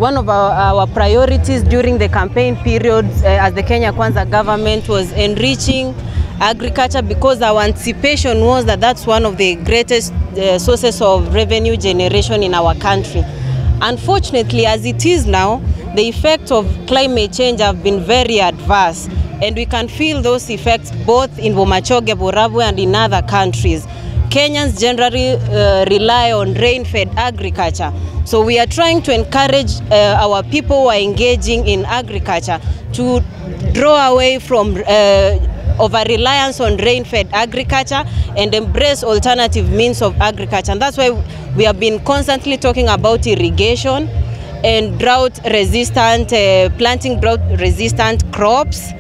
one of our priorities during the campaign period as the Kenya Kwanza government was enriching agriculture, because our anticipation was that that's one of the greatest sources of revenue generation in our country. Unfortunately, as it is now, the effects of climate change have been very adverse, and we can feel those effects both in Bomachoge, Borabu, and in other countries. Kenyans generally rely on rain-fed agriculture. So we are trying to encourage our people who are engaging in agriculture to draw away from over-reliance on rain-fed agriculture and embrace alternative means of agriculture. And that's why we have been constantly talking about irrigation and drought-resistant, planting drought-resistant crops.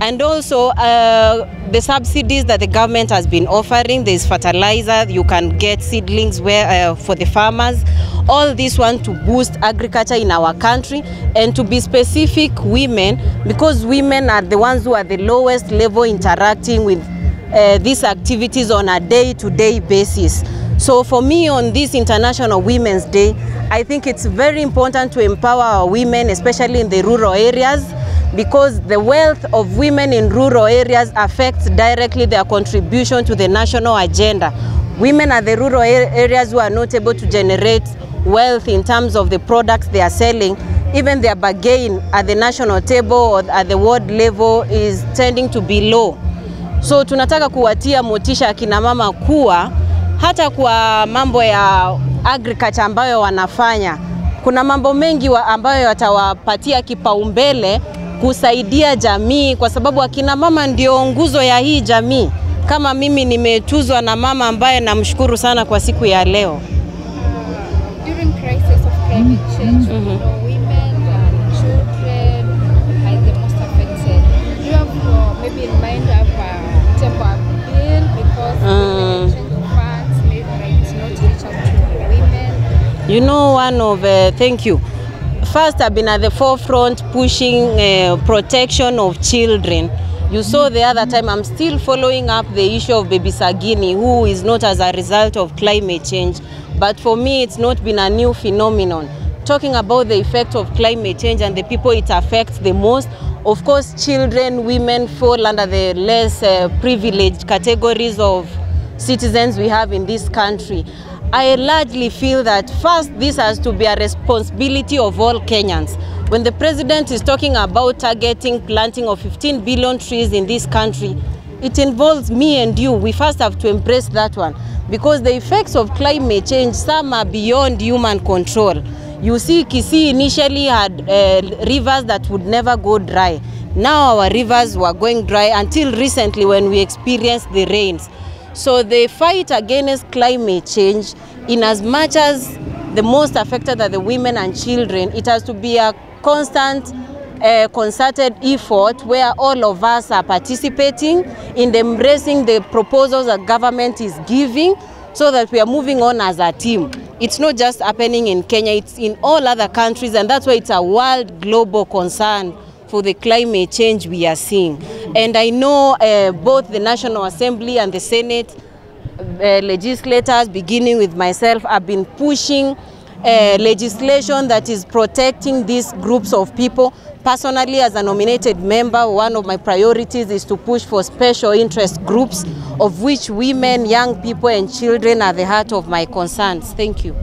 And also the subsidies that the government has been offering. There's fertilizer, you can get seedlings for the farmers. All this one to boost agriculture in our country, and to be specific, women, because women are the ones who are the lowest level interacting with these activities on a day-to-day basis. So for me, on this International Women's Day, I think it's very important to empower our women, especially in the rural areas, because the wealth of women in rural areas affects directly their contribution to the national agenda. Women at the rural areas who are not able to generate wealth in terms of the products they are selling, even their bargain at the national table or at the world level is tending to be low. So tunataka kuwatia motisha akina mama kuwa hata kwa mambo ya agriculture ambayo wanafanya, kuna mambo mengi ambayo watawapatia kipaumbele kusaidia jamii, kwa sababu akina mama ndio nguzo ya hii jamii. Kama mimi nimetuzwa na mama ambaye namshukuru sana kwa siku ya leo. During crisis of climate change, women and children are the most affected. Do you have maybe in mind have a temporary bill because climate change funds might not reach out to women? You know, thank you. First, I've been at the forefront pushing protection of children. You saw the other time, I'm still following up the issue of baby Sagini, who is not as a result of climate change. But for me, it's not been a new phenomenon. Talking about the effect of climate change and the people it affects the most, of course, children, women fall under the less privileged categories of citizens we have in this country. I largely feel that first, this has to be a responsibility of all Kenyans. When the president is talking about targeting planting of 15 billion trees in this country, it involves me and you. We first have to embrace that one, because the effects of climate change, some are beyond human control. You see, Gusii initially had rivers that would never go dry. Now our rivers were going dry until recently when we experienced the rains. So the fight against climate change, in as much as the most affected are the women and children, it has to be a constant concerted effort where all of us are participating in embracing the proposals that government is giving, so that we are moving on as a team. It's not just happening in Kenya, it's in all other countries, and that's why it's a world global concern for the climate change we are seeing. And I know both the National Assembly and the Senate legislators, beginning with myself, have been pushing legislation that is protecting these groups of people. Personally, as a nominated member, one of my priorities is to push for special interest groups, of which women, young people, and children are the heart of my concerns. Thank you.